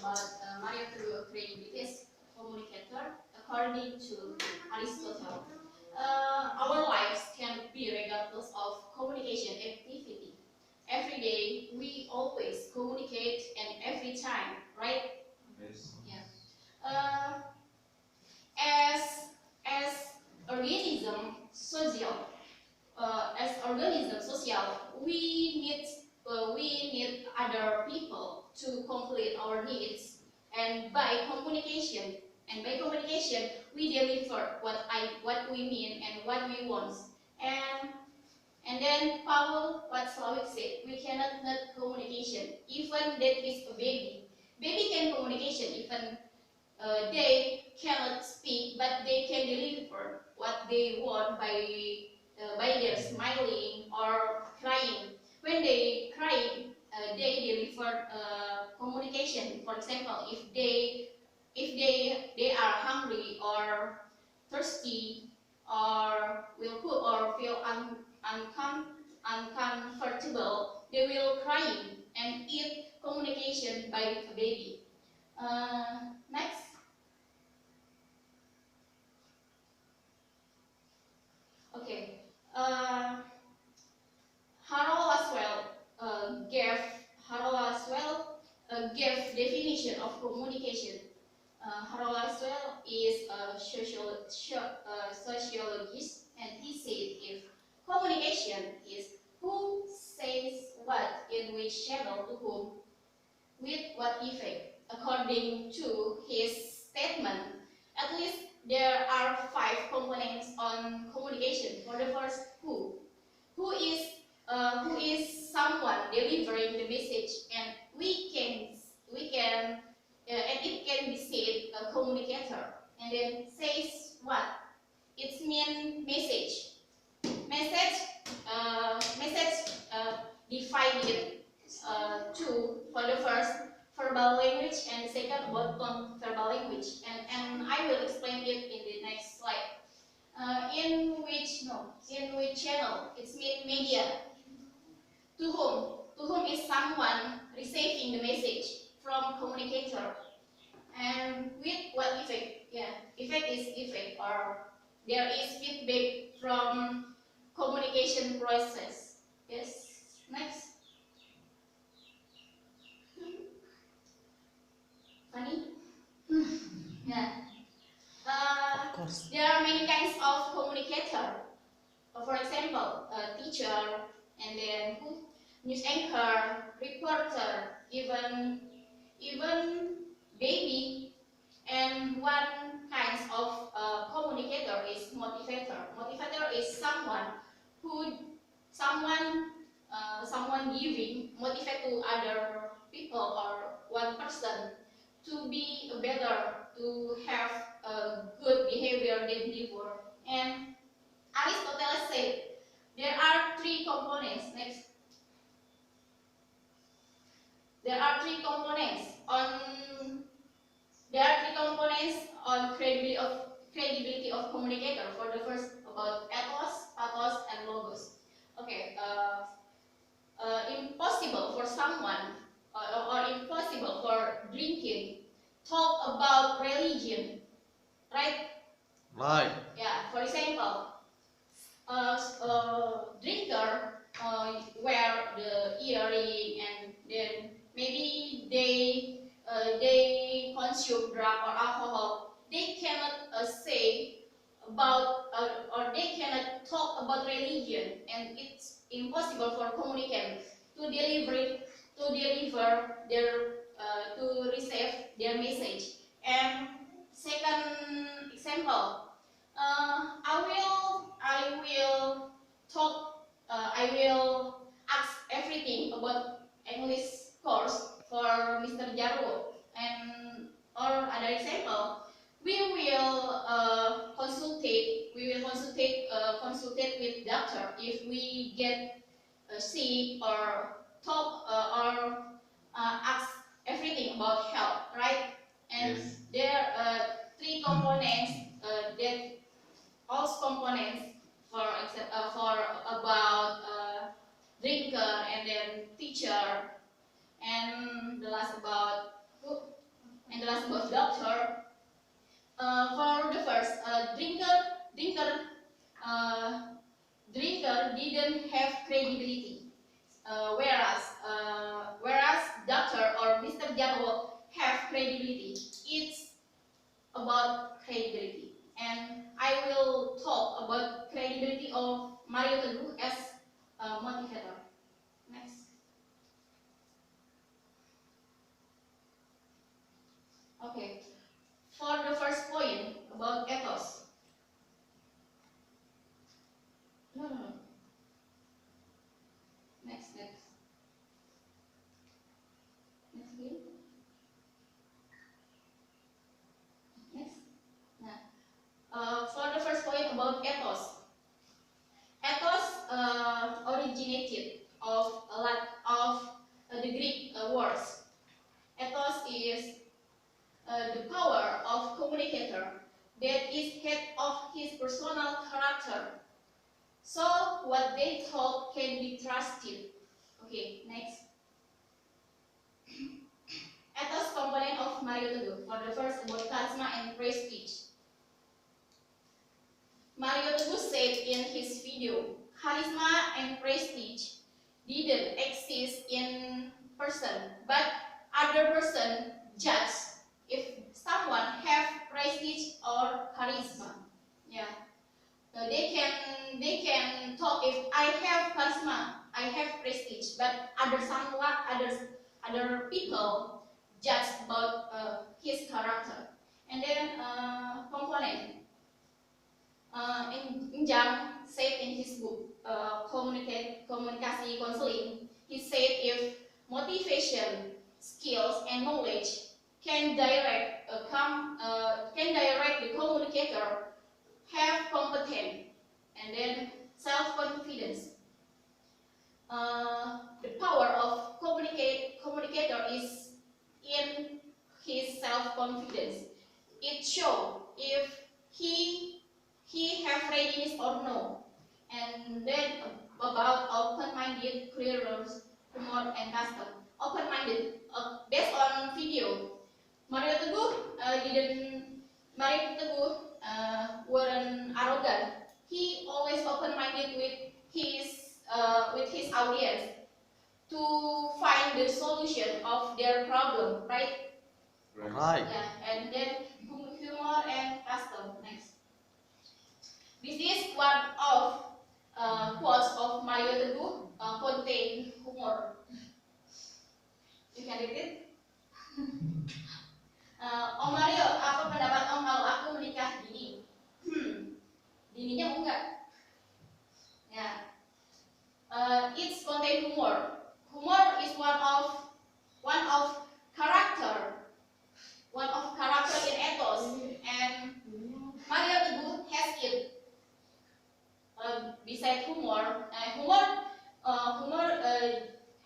about Maria through credibility communicator. According to Aristotle, our lives can be regardless of communication activity. Every day we always communicate, and every time, right? Yes. Yeah. Uh, as organism social, we need other people to complete our needs, and by communication we deliver what we mean and what we want. And then Paul, what Slavic said, we cannot not communication. Even that is a baby. Baby can communication, even they cannot speak, but they can deliver what they want by their smiling or crying. When they cry, they deliver communication. For example, if they are hungry or thirsty or will cook or feel uncomfortable, they will crying and eat communication by a baby. Next. Okay. Harold as well gave Harold as well gave definition of communication. Harold as well is a sociologist, and he said if communication is who says what in which channel to whom with what effect. According to his statement, at least there are 5 components on communication. For the first, who is someone delivering the message, and and it can be said a communicator. And then says what? It means message. Message divided two. For the first, verbal language, and the second about non-verbal language. And I will explain it in the next slide. In which channel? It means media. To whom? To whom is someone receiving the message from communicator. And with what effect? Yeah, effect is effect, or there is feedback from communication process. Yes. Next. Funny? Yeah. Of course. There are many kinds of communicator. For example, a teacher, and then news anchor, reporter, even baby. And one kind of communicator is motivator. Motivator is who someone someone giving motivate to other people or one person to be better, to have a good behavior than before. And Aristotle said there are 3 components. Next. There are 3 components on credibility of communicator. For the first, about ethos, pathos, and logos. Okay. Impossible for someone or impossible for drinking talk about religion, right? Right. Yeah. For example, drinker wear the earring, and then maybe they consume drug or alcohol. They cannot say about or they cannot talk about religion, and it's impossible for communicants to deliver their to receive their message. And second example, I will ask everything about English course for Mr. Jarwo. And or other example, consultate with doctor if we get sick, or talk or ask everything about health, right? And Yes. there are 3 components that all components for about drinker, and then teacher, and the last about discuss about doctor. For the first, drinker didn't have credibility, whereas doctor or Mr. Jarwo have credibility. It's about credibility, and I will talk about credibility of Mario Teguh as a motivator. Next. Okay. For the first point about ethos. No. Next. Next again. Next. For the first point about ethos. Ethos originated of a lot of the Greek words. Ethos is the power of communicator that is head of his personal character. So what they talk can be trusted. Okay, next. Ethos component of Mario Teguh. For the first about charisma and prestige. Mario Teguh said in his video, charisma and prestige didn't exist in person, but other person judge if someone have prestige or charisma. Yeah, they can talk if I have charisma, I have prestige, but other people judge about his character. And then component. Injang said in his book Komunikasi Counseling, he said if motivation, skills, and knowledge can direct the communicator, have competence, and then self-confidence. The power of communicator is in his self-confidence. It shows if he have readiness or no. And then about open-minded, curious, humor, and custom. Open-minded, based on video. Mario Teguh weren't arrogant. He always open-minded with his audience to find the solution of their problem, right? Right. Yeah, and then humor and custom. Next. This is one of quotes of Mario Teguh contain humor. You can read it. Om Mario, apa pendapat Om kalau aku menikah dini? Dininya enggak. Ya. It's contain humor. Humor is one of character in ethos, and Mario Teguh has it. Besides humor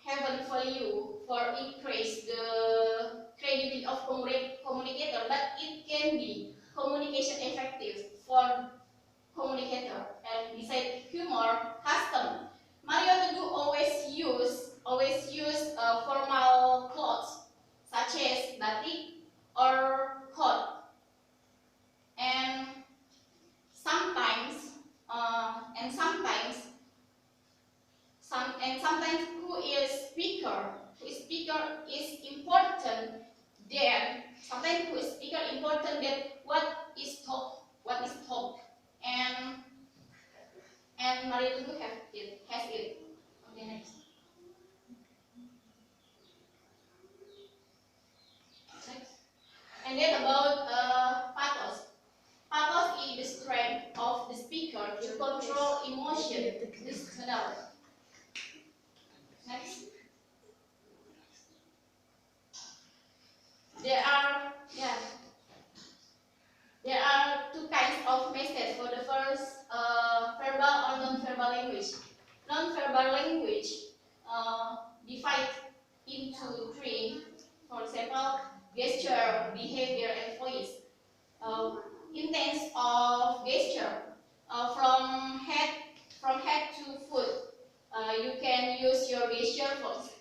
have a value for increase the credibility of communicator, but it can be communication effective for communicator. And besides humor, custom. Mario Teguh always use formal clothes such as batik or coat, and sometimes who is speaker is important. Then sometimes who is speaker important than what is talk. And Mario Teguh has it. Okay, next. And then about pathos. Pathos is the strength of the speaker to control emotion. Listener. Next. There are two kinds of message. For the first, verbal or non-verbal language. Non-verbal language divide into three. For example, gesture, behavior, and voice. Intents of gesture, from head to foot. You can use your gesture,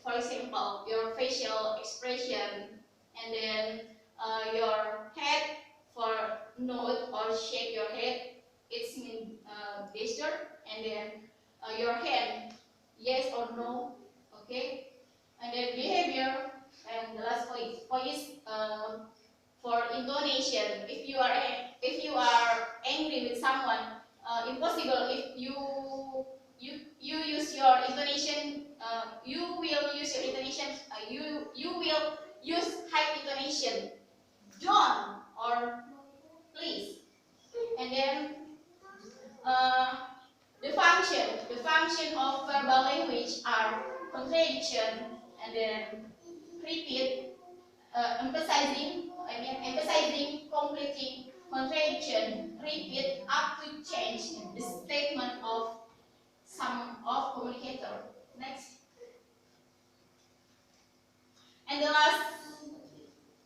for example, your facial expression, and then your shake your head, it's mean gesture, and then your hand, yes or no, okay, and then behavior, and the last point is for intonation. If you are angry with someone, impossible if you use your intonation. You will use your intonation. You will use high intonation. Don't or please. And then uh, the function of verbal language are contradiction, and then repeat, emphasizing, completing, contradiction, repeat, up to change the statement of some of communicator. Next. And the last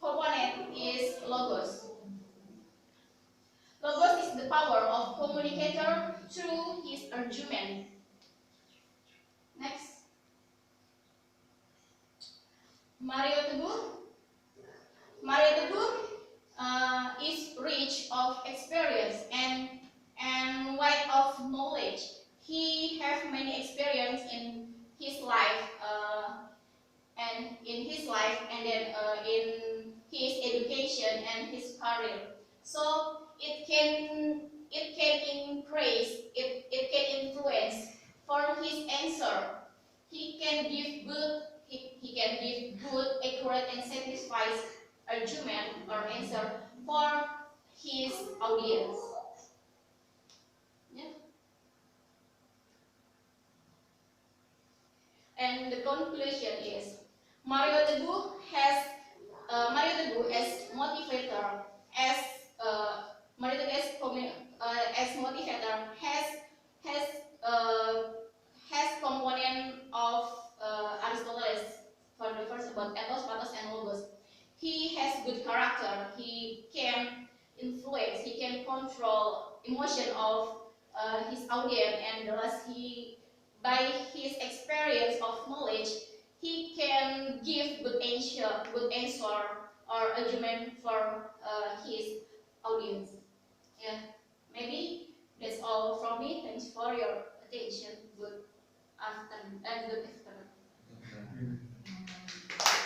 component is logos. Logos is the power of communicator through his argument. Next. Mario Teguh. Mario Teguh is rich of experience and wide of knowledge. He has many experience in his life, and then in his education and his career. So it can increase, it can influence for his answer. He can give good, accurate, and satisfied argument or answer for his audience. Yeah. And the conclusion is Mario Teguh as motivator, as motivator has has component of Aristoteles for the first about ethos, pathos, and logos. He has good character. He can influence. He can control emotion of his audience, and thus by his experience of knowledge, he can give good answer or argument for his